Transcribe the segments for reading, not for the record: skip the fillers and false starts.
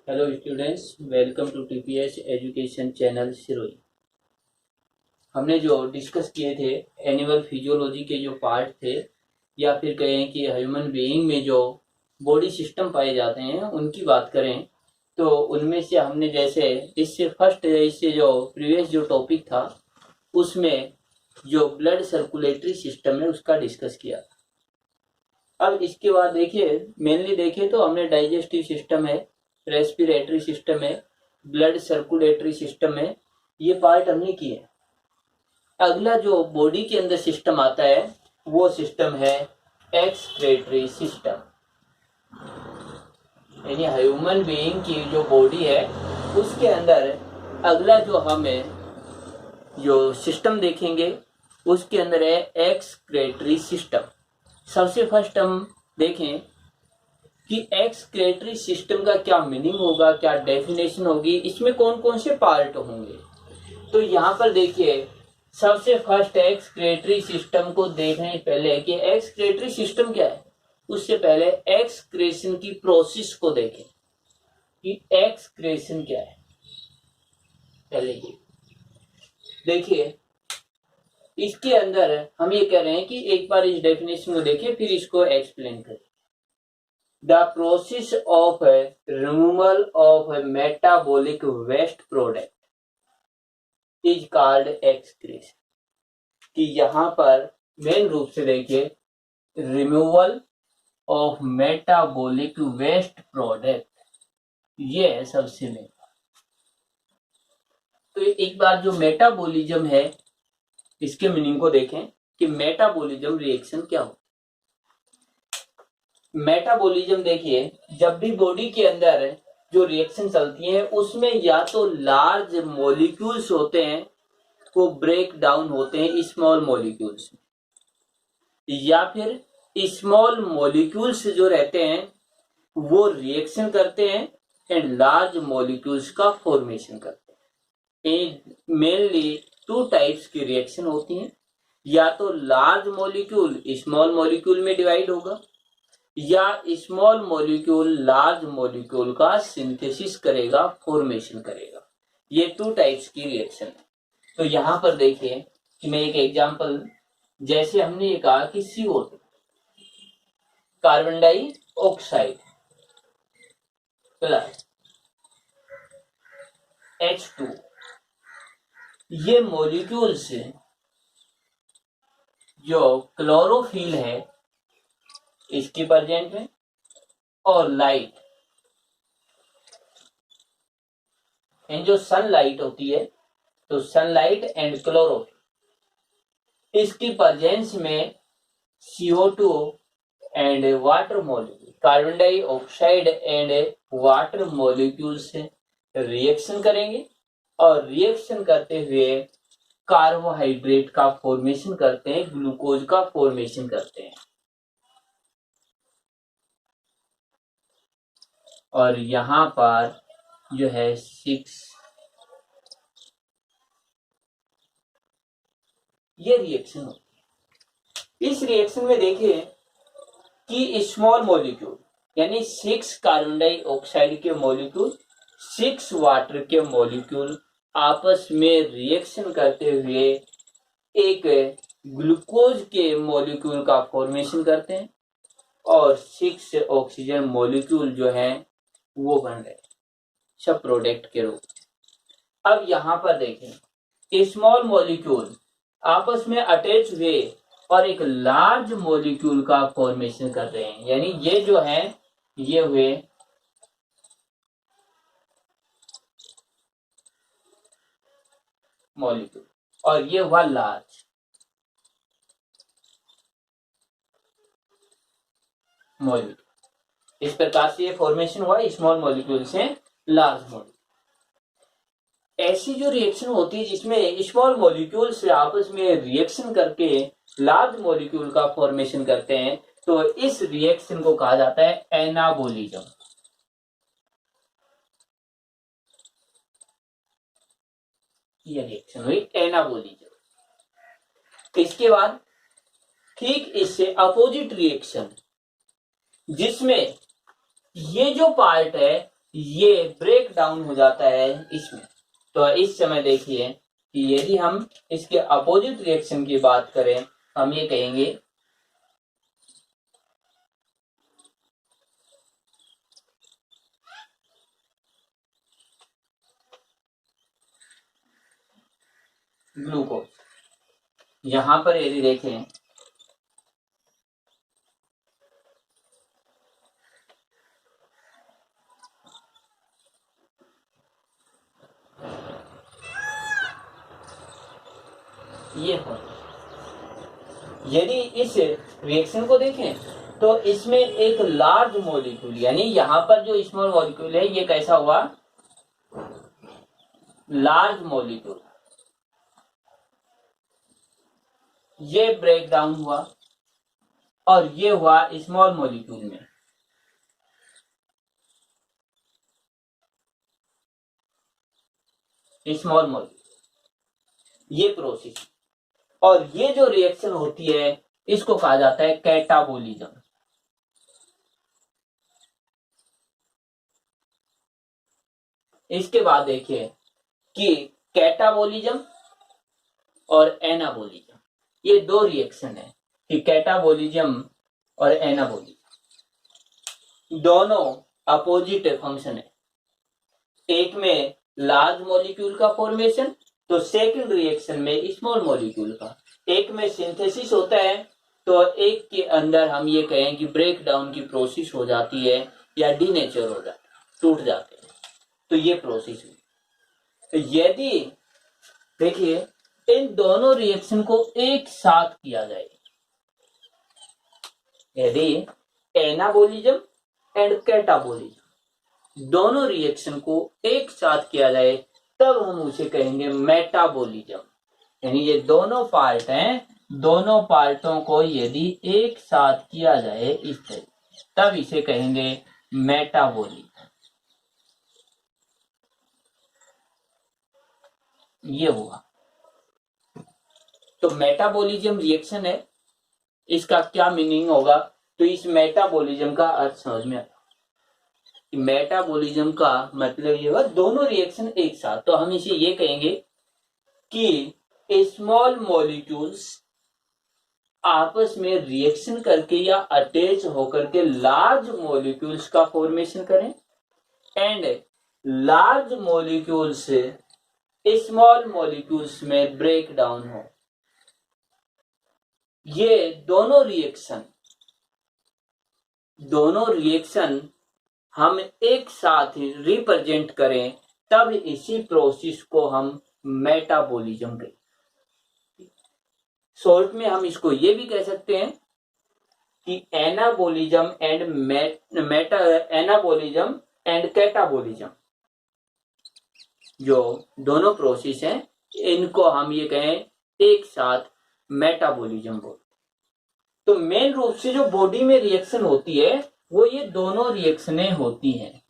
Hello students, welcome to TPS education channel Sirohi. हमने जो discuss किए थे एनिमल फिजियोलॉजी के जो पार्ट थे, या फिर कहें कि ह्यूमन बीइंग में जो बॉडी सिस्टम पाए जाते हैं उनकी बात करें तो उनमें से हमने जैसे इससे जो प्रीवियस जो टॉपिक था उसमें जो ब्लड सर्कुलेटरी सिस्टम है उसका डिस्कस किया। अब इसके बाद देखिए, मेनली देखें तो हमने डाइजेस्टिव सिस्टम है, रेस्पिरेटरी सिस्टम है, ब्लड सर्कुलेटरी सिस्टम है, ये पार्ट हमने किए। अगला जो बॉडी के अंदर सिस्टम आता है वो सिस्टम है एक्सक्रीटरी सिस्टम। यानी ह्यूमन बीइंग की जो बॉडी है उसके अंदर अगला जो हमें जो सिस्टम देखेंगे उसके अंदर है एक्सक्रीटरी सिस्टम। सबसे फर्स्ट हम देखें कि एक्सक्रीटरी सिस्टम का क्या मीनिंग होगा, क्या डेफिनेशन होगी, इसमें कौन कौन से पार्ट होंगे। तो यहाँ पर देखिए, सबसे फर्स्ट एक्सक्रीटरी सिस्टम को देखने पहले कि एक्सक्रीटरी सिस्टम क्या है, उससे पहले एक्सक्रीशन की प्रोसेस को देखें कि एक्सक्रीशन क्या है। पहले ये देखिए, इसके अंदर हम ये कह रहे हैं कि एक बार इस डेफिनेशन को देखें फिर इसको एक्सप्लेन करें। The process of removal of metabolic waste product is called excretion। कि यहाँ पर मेन रूप से देखिए, removal of metabolic waste product, ये है सबसे मेन। तो एक बार जो मेटाबॉलिज्म है इसके मीनिंग को देखें कि मेटाबॉलिज्म रिएक्शन क्या हो। मेटाबॉलिज्म देखिए, जब भी बॉडी के अंदर जो रिएक्शन चलती है उसमें या तो लार्ज मॉलिक्यूल्स होते हैं वो ब्रेक डाउन होते हैं स्मॉल मॉलिक्यूल्स में, या फिर स्मॉल मॉलिक्यूल्स जो रहते हैं वो रिएक्शन करते हैं एंड लार्ज मॉलिक्यूल्स का फॉर्मेशन करते हैं। मेनली टू टाइप्स की रिएक्शन होती हैं, या तो लार्ज मॉलिक्यूल स्मॉल मॉलिक्यूल में डिवाइड होगा, या स्मॉल मॉलिक्यूल लार्ज मॉलिक्यूल का सिंथेसिस करेगा, फॉर्मेशन करेगा। ये टू टाइप्स की रिएक्शन है। तो यहां पर देखिए कि मैं एक एग्जांपल, जैसे हमने ये कहा कि CO2 carbon dioxide plus H2, ये मॉलिक्यूल्स जो क्लोरोफिल है इसकी प्रेजेंट में, और लाइट एंड जो सनलाइट होती है, तो सनलाइट एंड क्लोरोफिल इसकी प्रेजेंस में CO2 and water molecule, carbon dioxide and water molecule से रिएक्शन करेंगे, और रिएक्शन करते हुए कार्बोहाइड्रेट का फॉर्मेशन करते हैं, ग्लूकोज का फॉर्मेशन करते हैं। और यहां पर जो है 6 ये रिएक्शन होती है। इस रिएक्शन में देखिए कि स्मॉल मॉलिक्यूल यानी 6 कार्बन डाइऑक्साइड के मॉलिक्यूल, 6 वाटर के मॉलिक्यूल आपस में रिएक्शन करते हुए एक ग्लूकोज के मॉलिक्यूल का फॉर्मेशन करते हैं, और 6 ऑक्सीजन मॉलिक्यूल जो है वो बन रहे सब प्रोडक्ट के रूप में। अब यहां पर देखें, स्मॉल मॉलिक्यूल आपस में अटैच हुए और एक लार्ज मॉलिक्यूल का फॉर्मेशन कर रहे हैं। यानी ये जो है ये हुए मॉलिक्यूल और ये हुआ लार्ज मॉलिक्यूल। इस प्रकार से ये फॉर्मेशन हुआ स्मॉल मॉलिक्यूल से लार्ज मॉलिक्यूल। ऐसी जो रिएक्शन होती है जिसमें स्मॉल मॉलिक्यूल से आपस में रिएक्शन करके लार्ज मॉलिक्यूल का फॉर्मेशन करते हैं, तो इस रिएक्शन को कहा जाता है एनाबोलिज्म। ये रिएक्शन हुई एनाबोलिज्म। इसके बाद ठीक इससे अपोजिट रिएक्शन, जिसमें ये जो पार्ट है ये ब्रेक डाउन हो जाता है इसमें। तो इस समय देखिए कि यदि हम इसके अपोजिट रिएक्शन की बात करें, हम ये कहेंगे ग्लूकोज। यहां पर यदि देखें ये हो, यदि इस रिएक्शन को देखें तो इसमें एक लार्ज मॉलिक्यूल, यानी यहां पर जो स्मॉल मॉलिक्यूल है ये कैसा हुआ, लार्ज मॉलिक्यूल, ये ब्रेक डाउन हुआ और ये हुआ स्मॉल मॉलिक्यूल में। स्मॉल मॉलिक्यूल ये प्रोसेस, और ये जो रिएक्शन होती है इसको कहा जाता है कैटाबोलिज्म। इसके बाद देखिए कि कैटाबोलिज्म और एनाबोलिज्म, ये दो रिएक्शन है कि कैटाबोलिज्म और एनाबोलिज्म दोनों अपोजिट फंक्शन है। एक में लार्ज मॉलिक्यूल का फॉर्मेशन, तो सेकंड रिएक्शन में स्मॉल मॉलिक्यूल का। एक में सिंथेसिस होता है तो एक के अंदर हम ये कहें कि ब्रेक डाउन की प्रोसेस हो जाती है या डीनेचर हो जाता है, टूट जाते हैं, तो ये प्रोसेस हुई। तो यदि देखिए इन दोनों रिएक्शन को एक साथ किया जाए, यदि एनाबोलिज्म एंड कैटाबोलिज्म दोनों रिएक्शन को एक साथ किया जाए तब हम उसे कहेंगे मेटाबोलिज्म। यानी ये दोनों पार्ट हैं, दोनों पार्टों को यदि एक साथ किया जाए इस तरह तब इसे कहेंगे मेटाबोलिज्म। ये हुआ। तो मेटाबोलिज्म रिएक्शन है, इसका क्या मीनिंग होगा, तो इस मेटाबोलिज्म का अर्थ समझ में आया। मेटाबोलिज्म का मतलब ये हुआ दोनों रिएक्शन एक साथ, तो हम इसे ये कहेंगे कि स्मॉल मॉलिक्यूल्स आपस में रिएक्शन करके या अटैच होकर के लार्ज मॉलिक्यूल्स का फॉर्मेशन करें and large molecules small molecules में ब्रेक डाउन हो। ये दोनों रिएक्शन हम एक साथ रिप्रेजेंट करें तब इसी प्रोसेस को हम मेटाबॉलिज्म कहें। शॉर्ट में हम इसको ये भी कह सकते हैं कि एनाबोलिज्म एंड कैटाबोलिज्म, जो दोनों प्रोसेस हैं इनको हम ये कहें एक साथ मेटाबॉलिज्म बोलते। तो मेन रूप से जो बॉडी में रिएक्शन होती है वो ये दोनों रिएक्शनें होती हैं,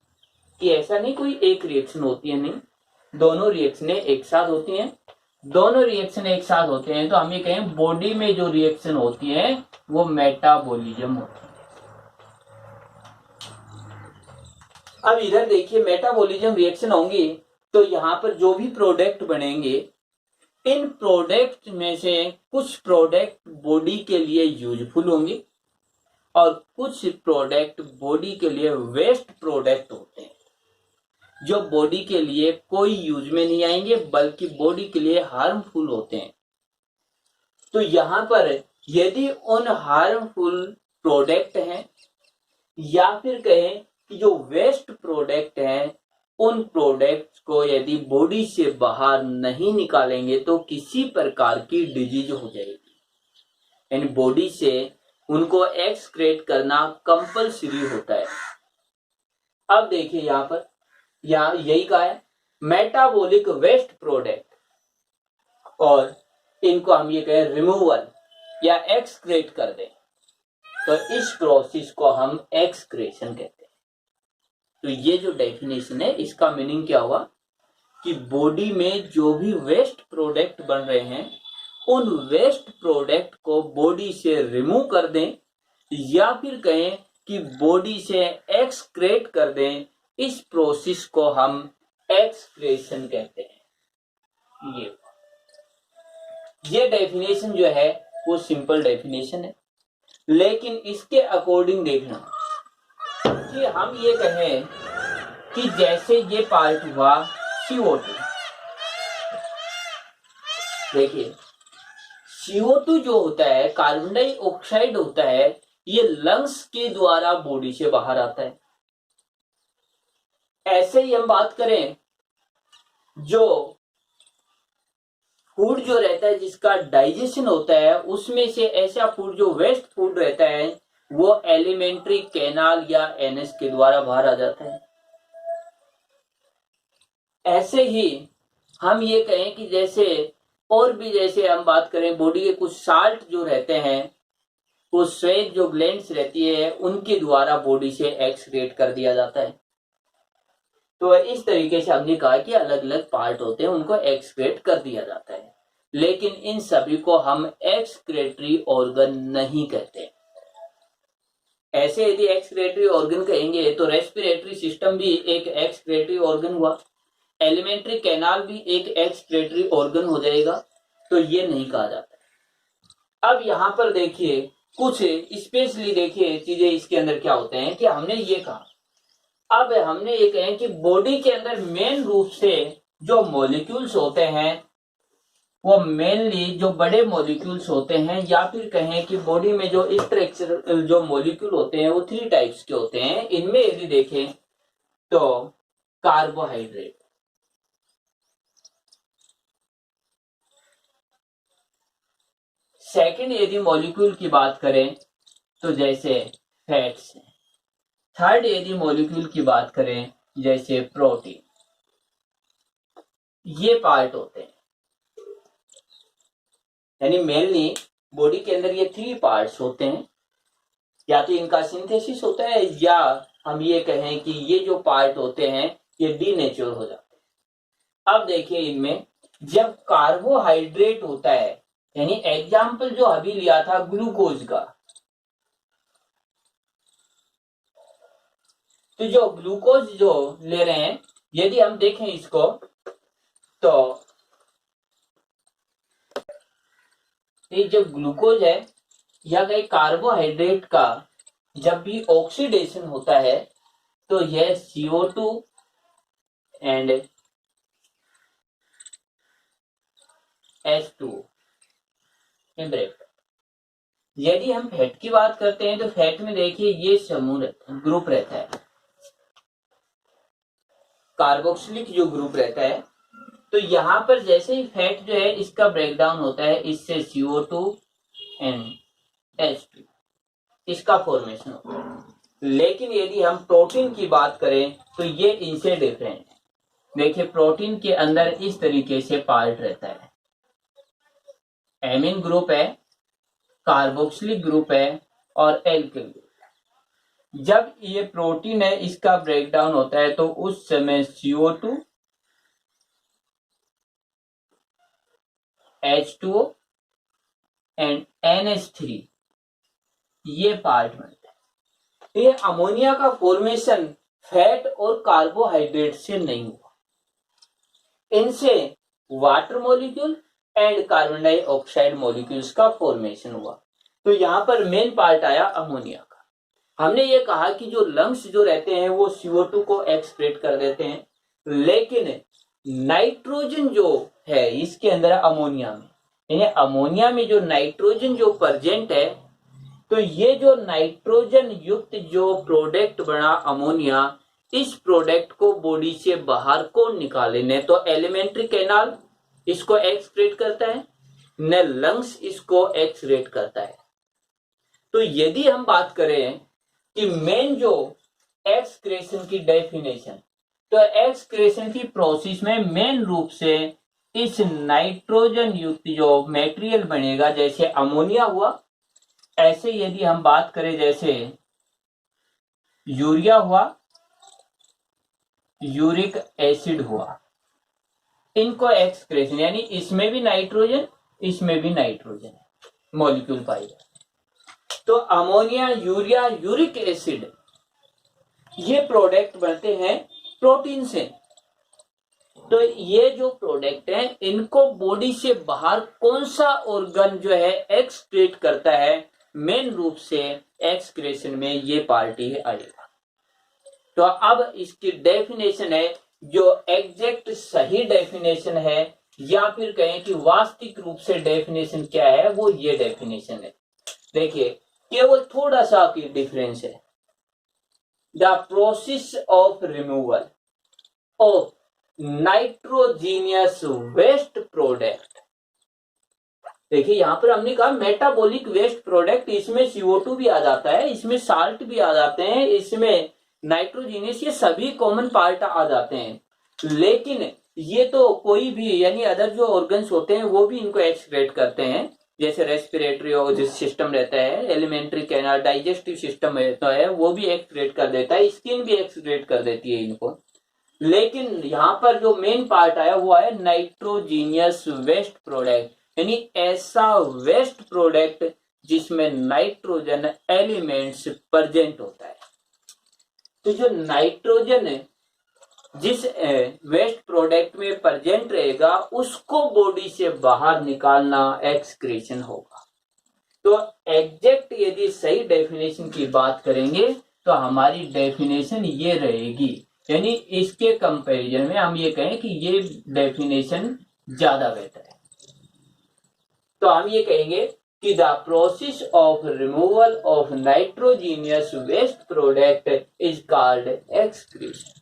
कि ऐसा नहीं कोई एक रिएक्शन होती है, नहीं, दोनों रिएक्शनें एक साथ होती हैं। दोनों रिएक्शन एक साथ होते हैं तो हम ये कहें बॉडी में जो रिएक्शन होती है वो मेटाबॉलिज्म होती है। अब इधर देखिए मेटाबॉलिज्म रिएक्शन होंगी तो यहाँ पर जो भी प्रोडक्ट बनेंगे इन प्रोडक्ट में से कुछ प्रोडक्ट बॉडी के लिए यूजफुल होंगे और कुछ प्रोडक्ट बॉडी के लिए वेस्ट प्रोडक्ट होते हैं, जो बॉडी के लिए कोई यूज में नहीं आएंगे बल्कि बॉडी के लिए हार्मफुल होते हैं। तो यहां पर यदि उन हार्मफुल प्रोडक्ट हैं या फिर कहें कि जो वेस्ट प्रोडक्ट हैं उन प्रोडक्ट्स को यदि बॉडी से बाहर नहीं निकालेंगे तो किसी प्रकार की डिजीज हो जाएगी, यानी बॉडी से उनको एक्सक्रेट करना कंपलसरी होता है। अब देखिए यहां पर यही कहा है मेटाबॉलिक वेस्ट प्रोडक्ट, और इनको हम ये कहें रिमूवल या एक्सक्रेट कर दें, तो इस प्रोसेस को हम एक्सक्रेशन कहते हैं। तो ये जो डेफिनेशन है इसका मीनिंग क्या हुआ कि बॉडी में जो भी वेस्ट प्रोडक्ट बन रहे हैं उन वेस्ट प्रोडक्ट को बॉडी से रिमूव कर दें या फिर कहें कि बॉडी से एक्सक्रेट कर दें, इस प्रोसेस को हम एक्सक्रेशन कहते हैं। ये डेफिनेशन जो है वो सिंपल डेफिनेशन है, लेकिन इसके अकॉर्डिंग देखना कि हम ये कहें कि जैसे ये पार्ट हुआ CO2, देखिए CO2 जो होता है, कार्बन डाइऑक्साइड होता है, ये लंग्स के द्वारा बॉडी से बाहर आता है। ऐसे ही हम बात करें जो फूड जो रहता है जिसका डाइजेशन होता है, उसमें से ऐसा फूड जो वेस्ट फूड रहता है वो एलिमेंट्री कैनाल या एनएस के द्वारा बाहर आ जाता है। ऐसे ही हम ये कहें कि जैसे और भी जैसे हम बात करें बॉडी के कुछ साल्ट जो रहते हैं, वो स्वेट जो ग्लैंड्स रहती है उनके द्वारा बॉडी से एक्सक्रीट कर दिया जाता है। तो इस तरीके से हमने कहा कि अलग अलग पार्ट होते हैं, उनको एक्सक्रीट कर दिया जाता है, लेकिन इन सभी को हम एक्सक्रीटरी ऑर्गन नहीं कहते। ऐसे यदि एक्सक्रीटरी ऑर्गन कहेंगे तो रेस्पिरेटरी सिस्टम भी एक एक्सक्रीटरी ऑर्गन हुआ, एलिमेंट्री कैनाल भी एक एक्सक्रीटरी ऑर्गन हो जाएगा, तो ये नहीं कहा जाता। अब यहां पर देखिए कुछ स्पेशली देखिए चीजें इसके अंदर क्या होते हैं कि हमने ये कहा, अब हमने ये कहें कि बॉडी के अंदर मेन रूप से जो मॉलिक्यूल्स होते हैं वो मेनली जो बड़े मॉलिक्यूल्स होते हैं, या फिर कहें कि बॉडी में जो स्ट्रक्चर जो मॉलिक्यूल होते हैं वो 3 टाइप्स के होते हैं। इनमें यदि देखें तो कार्बोहाइड्रेट, सेकंड यदि मॉलिक्यूल की बात करें तो जैसे फैट्स, थर्ड यदि मॉलिक्यूल की बात करें जैसे प्रोटीन, ये पार्ट होते हैं। यानी मेनली बॉडी के अंदर ये 3 पार्ट्स होते हैं, या तो इनका सिंथेसिस होता है या हम ये कहें कि ये जो पार्ट होते हैं ये डीनेचर हो जाते हैं। अब देखिए इनमें जब कार्बोहाइड्रेट होता है, यानी एग्जाम्पल जो अभी लिया था ग्लूकोज का, तो जो ग्लूकोज जो ले रहे हैं यदि हम देखें इसको तो ये जो ग्लूकोज है या कहीं कार्बोहाइड्रेट का जब भी ऑक्सीडेशन होता है तो यह CO2 and H2 in bracket। यदि हम फैट की बात करते हैं तो फैट में देखिए ये समूह ग्रुप रहता है, कार्बोक्सिलिक जो ग्रुप रहता है, तो यहां पर जैसे ही फैट जो है इसका ब्रेकडाउन होता है, इससे CO2 एंड H2 इसका फॉर्मेशन होता है। लेकिन यदि हम प्रोटीन की बात करें तो ये इनसे डिफरेंट है। देखिए प्रोटीन के अंदर इस तरीके से पार्ट रहता है, एमिन ग्रुप है, कार्बोक्सिलिक ग्रुप है और एल्किल ग्रुप। जब ये प्रोटीन है इसका ब्रेकडाउन होता है तो उस समय CO2 H2O एंड NH3 ये पार्ट बनता है। ये अमोनिया का फॉर्मेशन फैट और कार्बोहाइड्रेट से नहीं हुआ, इनसे water molecule and carbon dioxide molecules का फॉर्मेशन हुआ। तो यहां पर मेन पार्ट आया अमोनिया का। हमने ये कहा कि जो लंग्स जो रहते हैं वो CO2 को एक्सक्रीट कर देते हैं, लेकिन नाइट्रोजन जो है इसके अंदर अमोनिया में, यानी अमोनिया में जो नाइट्रोजन जो प्रेजेंट है, तो ये जो नाइट्रोजन युक्त जो प्रोडक्ट बना अमोनिया, इस प्रोडक्ट को बॉडी से बाहर कौन निकाले? न तो एलिमेंट्री कैनाल इसको एक्सक्रीट करता है, न लंग्स इसको एक्सक्रीट करता है। तो यदि हम बात करें कि मेन जो एक्सक्रेशन की डेफिनेशन, तो एक्सक्रेशन की प्रोसेस में मेन रूप से इस नाइट्रोजन युक्त जो मटेरियल बनेगा, जैसे अमोनिया हुआ, ऐसे यदि हम बात करें जैसे यूरिया हुआ, यूरिक एसिड हुआ, इनको एक्सक्रेशन, यानी इसमें भी नाइट्रोजन इसमें भी नाइट्रोजन मॉलिक्यूल पाए जाते। तो अमोनिया, यूरिया, यूरिक एसिड, ये प्रोडक्ट बनते हैं प्रोटीन से। तो ये जो प्रोडक्ट है इनको बॉडी से बाहर कौन सा ऑर्गन जो है एक्सक्रीट करता है, मेन रूप से एक्सक्रेशन में ये पार्टी आएगा। तो अब इसकी डेफिनेशन है, जो एग्जैक्ट सही डेफिनेशन है या फिर कहें कि वास्तविक रूप से डेफिनेशन क्या है, वो ये डेफिनेशन है। देखिए केवल थोड़ा सा की डिफरेंस है। The process of removal of nitrogenous waste product. देखिए यहां पर हमने कहा मेटाबॉलिक वेस्ट प्रोडक्ट, इसमें CO2 भी आ जाता है, इसमें साल्ट भी आ जाते हैं, इसमें नाइट्रोजीनियस, ये सभी कॉमन पार्ट आ जाते हैं। लेकिन ये तो कोई भी यानी अदर जो ऑर्गन्स होते हैं वो भी इनको एक्सक्रीट करते हैं, जैसे रेस्पिरेटरी और जो सिस्टम रहता है, एलिमेंट्री कैनाल, डाइजेस्टिव सिस्टम रहता है, वो भी एक्सक्रीट कर देता है, स्किन भी एक्सक्रीट कर देती है इनको। लेकिन यहाँ पर जो मेन पार्ट आया वो है नाइट्रोजीनियस वेस्ट प्रोडक्ट, यानी ऐसा वेस्ट प्रोडक्ट जिसमें नाइट्रोजन एलिमेंट्स प्रेजेंट होता है। तो जो नाइट्रोजन जिस वेस्ट प्रोडक्ट में प्रेजेंट रहेगा उसको बॉडी से बाहर निकालना एक्सक्रीशन होगा। तो एग्जैक्ट यदि सही डेफिनेशन की बात करेंगे तो हमारी डेफिनेशन ये रहेगी, यानी इसके कंपैरिजन में हम ये कहें कि ये डेफिनेशन ज्यादा बेहतर है। तो हम ये कहेंगे कि the process of removal of nitrogenous waste product is called excretion.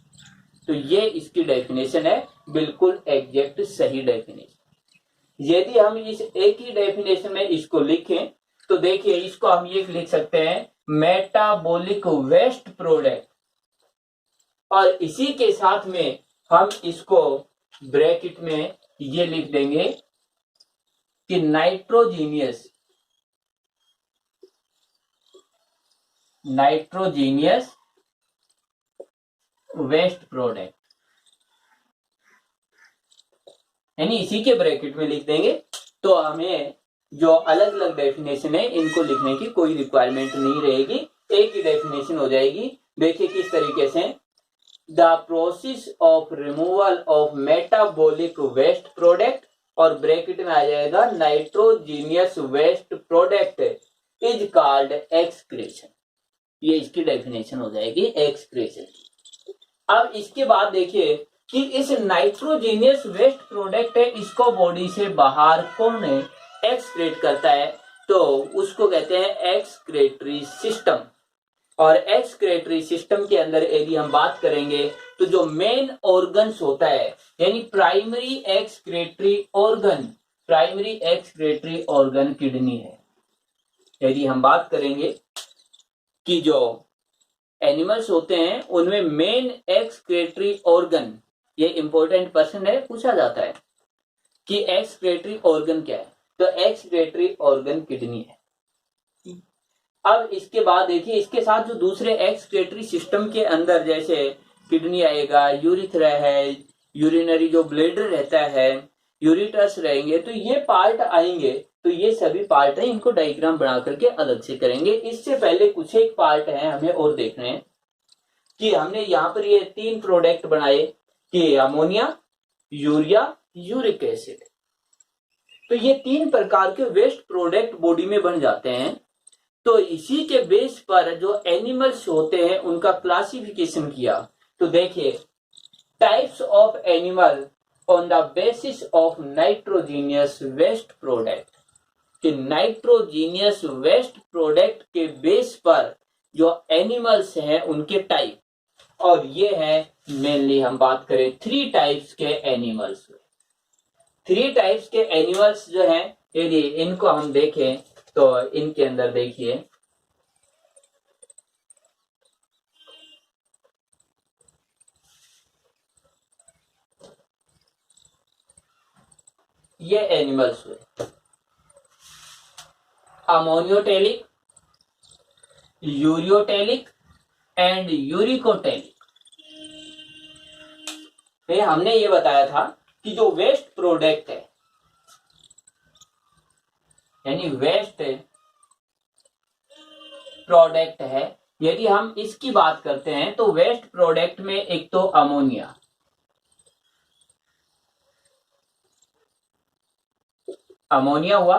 तो ये इसकी डेफिनेशन है, बिल्कुल एग्जैक्ट सही डेफिनेशन। यदि हम इस एक ही डेफिनेशन में इसको लिखें तो देखिए इसको हम ये लिख सकते हैं मेटाबॉलिक वेस्ट प्रोडक्ट, और इसी के साथ में हम इसको ब्रैकेट में ये लिख देंगे कि नाइट्रोजीनियस वेस्ट प्रोडक्ट, यानी इसी के ब्रैकेट में लिख देंगे। तो हमें जो अलग अलग डेफिनेशन है इनको लिखने की कोई रिक्वायरमेंट नहीं रहेगी, एक ही डेफिनेशन हो जाएगी। देखिए किस तरीके से, the process of removal of metabolic waste product, और ब्रैकेट में आ जाएगा nitrogenous waste product is called excretion. ये इसकी डेफिनेशन हो जाएगी एक्सक्रीशन। अब इसके बाद देखिए कि इस नाइट्रोजीनियस वेस्ट प्रोडक्ट है, इसको बॉडी से बाहर कौन है एक्सक्रीट करता है, तो उसको कहते हैं एक्सक्रीटरी सिस्टम। और एक्सक्रीटरी सिस्टम के अंदर यदि हम बात करेंगे तो जो मेन ऑर्गन्स होता है, यानी प्राइमरी एक्सक्रीटरी ऑर्गन किडनी है। यदि हम बात करेंगे कि जो एनिमल्स होते हैं उनमें मेन एक्सक्रीटरी ऑर्गन, ये इंपॉर्टेंट पर्सन है, पूछा जाता है कि एक्सक्रीटरी ऑर्गन क्या है, तो एक्सक्रीटरी ऑर्गन किडनी है। अब इसके बाद देखिए इसके साथ जो दूसरे एक्सक्रीटरी सिस्टम के अंदर जैसे किडनी आएगा, यूरिथ्रा है, यूरिनरी जो ब्लैडर रहता है, यूरिटस रहेंगे, तो ये पार्ट आएंगे। तो ये सभी पार्ट है, इनको डायग्राम बना करके अलग से करेंगे। इससे पहले कुछ एक पार्ट है हमें और देखने हैं कि हमने यहाँ पर ये 3 प्रोडक्ट बनाए कि अमोनिया, यूरिया, यूरिक एसिड। तो ये 3 प्रकार के वेस्ट प्रोडक्ट बॉडी में बन जाते हैं। तो इसी के बेस पर जो एनिमल्स होते हैं उनका क्लासिफिकेशन किया। तो देखिए types of animal on the basis of nitrogenous waste product, कि नाइट्रोजीनियस वेस्ट प्रोडक्ट के बेस पर जो एनिमल्स हैं उनके टाइप, और ये है मेनली हम बात करें 3 टाइप्स के एनिमल्स। 3 टाइप्स के एनिमल्स जो हैं, यदि इनको हम देखें तो इनके अंदर देखिए ये एनिमल्स हुए अमोनियोटेलिक, यूरियोटेलिक एंड यूरिकोटेलिक। हमने ये बताया था कि जो वेस्ट प्रोडक्ट है, यानी वेस्ट प्रोडक्ट है, यदि हम इसकी बात करते हैं तो वेस्ट प्रोडक्ट में एक तो अमोनिया, अमोनिया हुआ,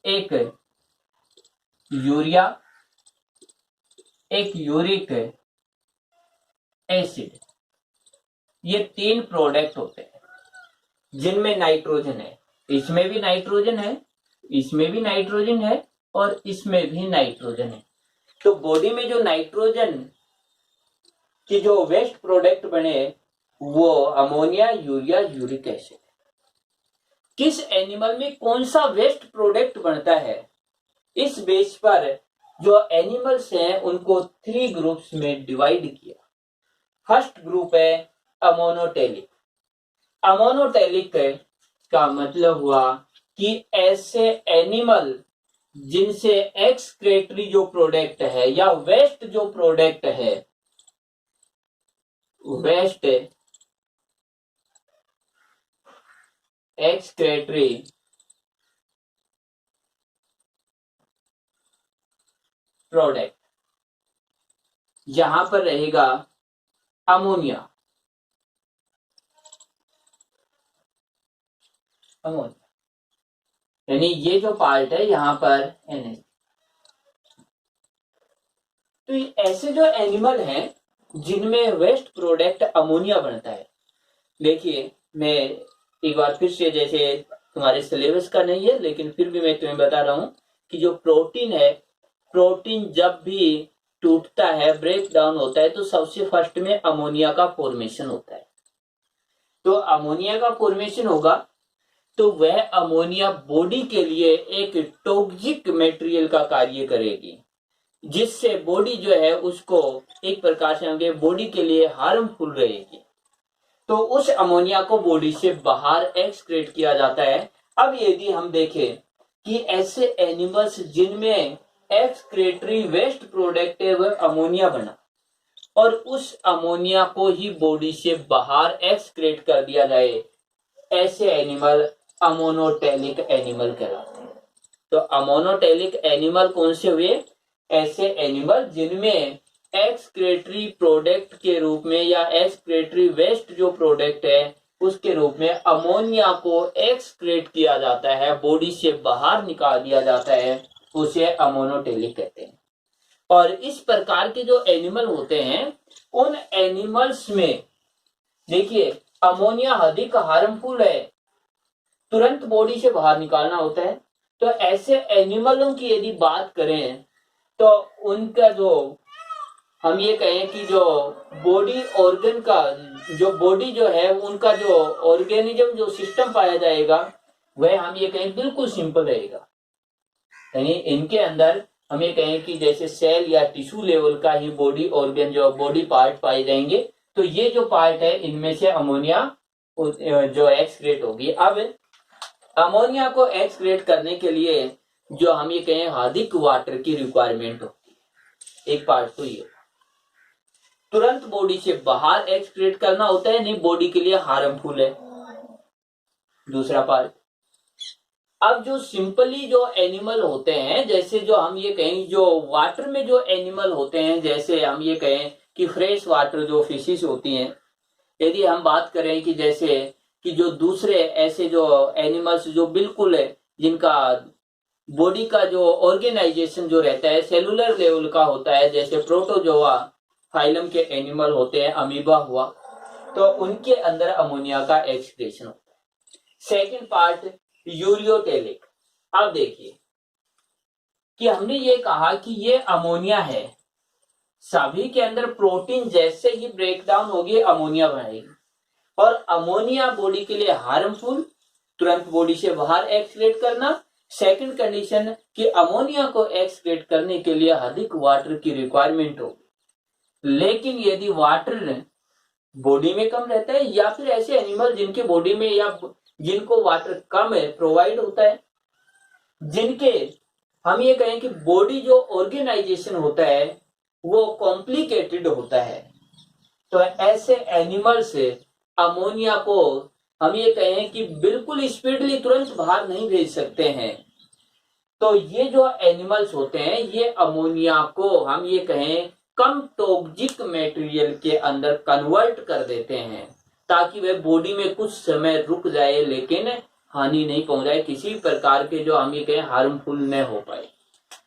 एक यूरिया, एक यूरिक एसिड, ये 3 प्रोडक्ट होते हैं जिनमें नाइट्रोजन है। इसमें भी नाइट्रोजन है, इसमें भी नाइट्रोजन है और इसमें भी नाइट्रोजन है। तो बॉडी में जो नाइट्रोजन की जो वेस्ट प्रोडक्ट बने वो अमोनिया, यूरिया, यूरिक एसिड। किस एनिमल में कौन सा वेस्ट प्रोडक्ट बनता है, इस बेस पर जो एनिमल्स हैं उनको 3 ग्रुप्स में डिवाइड किया। फर्स्ट ग्रुप है अमोनोटेलिक। अमोनोटेलिक का मतलब हुआ कि ऐसे एनिमल जिनसे एक्सक्रेटरी जो प्रोडक्ट है या वेस्ट जो प्रोडक्ट है, वेस्ट एक्सक्रेटरी प्रोडक्ट, यहां पर रहेगा अमोनिया, अमोनिया यानी ये जो पार्ट है यहां पर NH। तो ऐसे जो एनिमल हैं जिनमें वेस्ट प्रोडक्ट अमोनिया बनता है। देखिए मैं एक बार फिर से, जैसे तुम्हारे सिलेबस का नहीं है लेकिन फिर भी मैं तुम्हें बता रहा हूं कि जो प्रोटीन है, प्रोटीन जब भी टूटता है, ब्रेक डाउन होता है, तो सबसे फर्स्ट में अमोनिया का फॉर्मेशन होता है। तो अमोनिया का फॉर्मेशन होगा तो वह अमोनिया बॉडी के लिए एक टॉक्सिक मटेरियल का कार्य करेगी, जिससे बॉडी जो है उसको एक प्रकार से बॉडी के लिए हार्मफुल रहेगी। तो उस अमोनिया को बॉडी से बाहर एक्सक्रेट किया जाता है। अब यदि हम देखें कि ऐसे एनिमल्स जिनमें एक्सक्रेटरी वेस्ट प्रोडक्ट है वह अमोनिया बना और उस अमोनिया को ही बॉडी से बाहर एक्सक्रेट कर दिया जाए, ऐसे एनिमल अमोनोटेलिक एनिमल कहलाते हैं। तो अमोनोटेलिक एनिमल कौन से हुए? ऐसे एनिमल जिनमें एक्सक्रेटरी प्रोडक्ट के रूप में या एक्सक्रेटरी वेस्ट जो प्रोडक्ट है उसके रूप में अमोनिया को एक्सक्रेट किया जाता है, बॉडी से बाहर निकाल दिया जाता है, उसे अमोनोटेलिक कहते हैं। और इस प्रकार के जो एनिमल होते हैं उन एनिमल्स में देखिए अमोनिया अधिक हार्मफुल है, तुरंत बॉडी से बाहर निकालना होता है। तो ऐसे एनिमलों की यदि बात करें तो उनका जो हम ये कहें कि जो बॉडी ऑर्गन का जो बॉडी जो है उनका जो ऑर्गेनिज्म जो सिस्टम पाया जाएगा वह हम ये कहें बिल्कुल सिंपल रहेगा। यानी इनके अंदर हम ये कहें कि जैसे सेल या टिश्यू लेवल का ही बॉडी ऑर्गन जो बॉडी पार्ट पाए जाएंगे। तो ये जो पार्ट है इनमें से अमोनिया जो एक्सक्रेट होगी। अब अमोनिया को एक्सक्रेट करने के लिए जो हम ये कहें अधिक वाटर की रिक्वायरमेंट होती है। एक पार्ट तो ये तुरंत बॉडी से बाहर एक्सक्रेट करना होता है, नहीं बॉडी के लिए हार्मफुल है। दूसरा पार्ट, अब जो सिंपली जो एनिमल होते हैं, जैसे जो हम ये कहें जो वाटर में जो एनिमल होते हैं, जैसे हम ये कहें कि फ्रेश वाटर जो फिशेस होती हैं, यदि हम बात करें कि जैसे कि जो दूसरे ऐसे जो एनिमल्स जो बिल्कुल है जिनका बॉडी का जो ऑर्गेनाइजेशन जो रहता है सेलुलर लेवल का होता है, जैसे प्रोटोजोआ फाइलम के एनिमल होते हैं, अमीबा हुआ, तो उनके अंदर अमोनिया का एक्सक्रेशन होता है। Second part ureotelic. अब देखिए कि हमने ये कहा कि ये अमोनिया है, सभी के अंदर प्रोटीन जैसे ही ब्रेक डाउन होगी अमोनिया बनेगी और अमोनिया बॉडी के लिए हार्मफुल, तुरंत बॉडी से बाहर एक्सक्रेट करना। सेकंड कंडीशन कि अमोनिया को एक्सक्रेट करने के लिए अधिक वाटर की रिक्वायरमेंट होगी। लेकिन यदि वाटर बॉडी में कम रहता है या फिर ऐसे एनिमल जिनके बॉडी में या जिनको वाटर कम है प्रोवाइड होता है, जिनके हम ये कहें कि बॉडी जो ऑर्गेनाइजेशन होता है वो कॉम्प्लिकेटेड होता है, तो ऐसे एनिमल से अमोनिया को हम ये कहें कि बिल्कुल स्पीडली तुरंत बाहर नहीं भेज सकते हैं। तो ये जो एनिमल्स होते हैं ये अमोनिया को हम ये कहें कम टॉक्सिक मटेरियल के अंदर कन्वर्ट कर देते हैं ताकि वह बॉडी में कुछ समय रुक जाए लेकिन हानि नहीं पहुंचाए, किसी प्रकार के जो हम ये कहें हार्मफुल न हो पाए।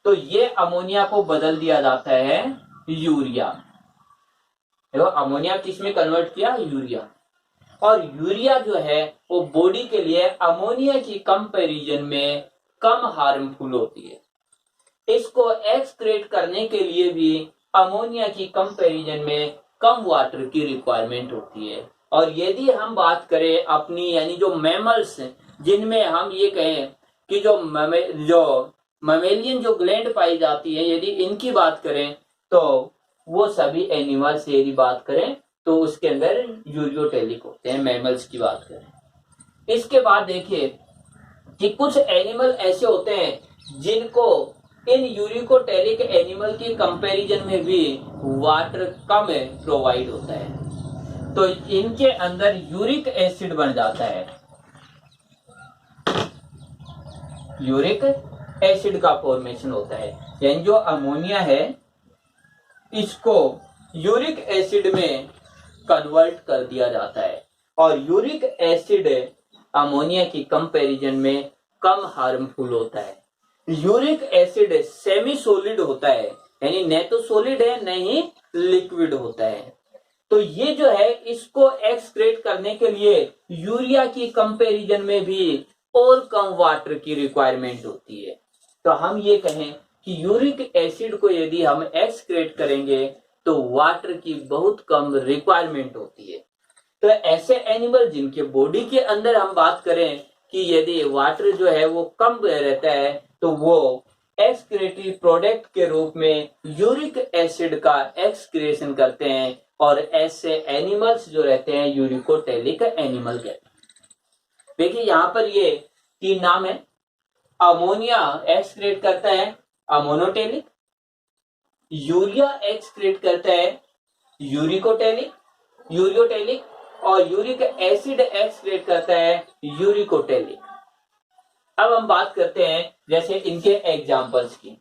तो ये अमोनिया को बदल दिया जाता है यूरिया। देखो अमोनिया किस में कन्वर्ट किया, यूरिया। और यूरिया जो है वो बॉडी के लिए अमोनिया की कंपैरिजन में कम हार्मफुल होती है। इसको एक्सक्रेट करने के लिए भी अमोनिया की कंपैरिजन में कम वाटर की रिक्वायरमेंट होती है। और यदि हम बात करें अपनी यानी जो मैमल्स जिनमें हम ये कहें कि जो ममेलियन जो ग्लैंड पाई जाती है, यदि इनकी बात करें तो वो सभी एनिमल्स यदि बात करें तो उसके अंदर यूरियोटेलिक होते हैं, मैमल्स की बात करें। इसके बाद देखिए कि कुछ एनिमल ऐसे होते हैं जिनको इन यूरिकोटेलिक एनिमल की कंपैरिजन में भी वाटर कम प्रोवाइड होता है, तो इनके अंदर यूरिक एसिड बन जाता है। यूरिक एसिड का फॉर्मेशन होता है, यानी जो अमोनिया है इसको यूरिक एसिड में कन्वर्ट कर दिया जाता है। और यूरिक एसिड अमोनिया की कंपैरिजन में कम हार्मफुल होता है। यूरिक एसिड सेमी सॉलिड होता है, यानी न तो सॉलिड है न ही लिक्विड होता है। तो ये जो है इसको एक्सक्रेट करने के लिए यूरिया की कंपैरिजन में भी और कम वाटर की रिक्वायरमेंट होती है। तो हम ये कहें कि यूरिक एसिड को यदि हम एक्सक्रेट करेंगे तो वाटर की बहुत कम रिक्वायरमेंट होती है। तो ऐसे एनिमल जिनके बॉडी के अंदर हम बात करें कि यदि वाटर जो है वो कम रहता है तो वो एक्सक्रेटरी प्रोडक्ट के रूप में यूरिक एसिड का एक्सक्रेशन करते हैं, और ऐसे एनिमल्स जो रहते हैं यूरिकोटेलिक एनिमल कहते हैं। देखिए यहाँ पर ये तीन नाम है। अमोनिया एक्सक्रेट करता है अमोनोटेलिक, यूरिया एक्सक्रेट करता है यूरियोटेलिक, और यूरिक एसिड एक्सक्रेट करता है यूरिकोटेलिक। अब हम बात करते हैं जैसे इनके एग्जाम्पल्स की।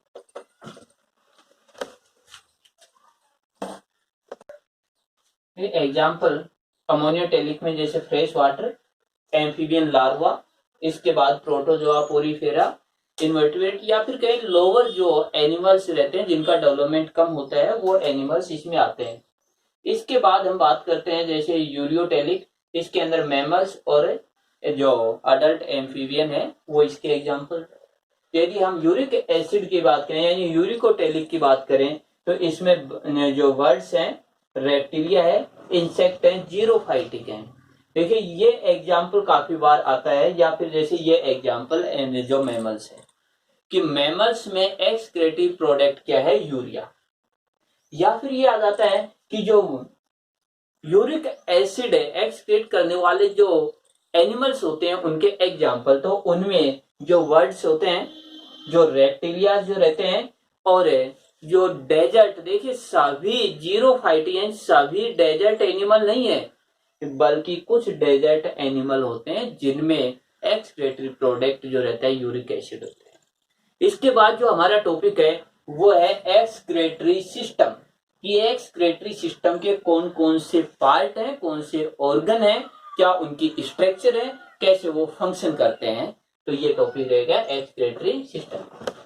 एग्जाम्पल अमोनियोटेलिक में जैसे फ्रेश वाटर, एम्फीबियन लार्वा, इसके बाद प्रोटोजोआ, पोरीफेरा, इन्वर्टिब्रेट, या फिर कई लोअर जो एनिमल्स रहते हैं जिनका डेवलपमेंट कम होता है वो एनिमल्स इसमें आते हैं। इसके बाद हम बात करते हैं जैसे यूरियोटेलिक, इसके अंदर मैमल्स और जो अडल्ट एम्फीबियन है वो इसके एग्जाम्पल। यदि हम यूरिक एसिड की बात करें यानी यूरिकोटेलिक की बात करें तो इसमें जो वर्ड्स हैं रेप्टिलिया है, इंसेक्ट है, जीरोफाइटिक है। देखिए ये एग्जाम्पल काफी बार आता है, या फिर जैसे ये एग्जाम्पल जो मैमल्स है कि मैमल्स में एक्सक्रेटिव प्रोडक्ट क्या है, यूरिया। या फिर ये आ जाता है कि जो यूरिक एसिड एक्सक्रेट करने वाले जो एनिमल्स होते हैं उनके एग्जाम्पल, तो उनमें जो वर्ड्स होते हैं जो रेप्टिलिया जो रहते हैं और जो डेजर्ट, देखिए सभी जीरोफाइटियन सभी डेजर्ट एनिमल नहीं है, बल्कि कुछ डेजर्ट एनिमल होते हैं जिनमें एक्सक्रेटरी प्रोडक्ट जो रहता है यूरिक एसिड होता है। इसके बाद जो हमारा टॉपिक है वो है एक्सक्रेटरी सिस्टम, कि एक्सक्रेटरी सिस्टम के कौन कौन से पार्ट हैं, कौन से ऑर्गन हैं, क्या उनकी स्ट्रक्चर है, कैसे वो फंक्शन करते हैं। तो ये टॉपिक रहेगा एक्सक्रेटरी सिस्टम।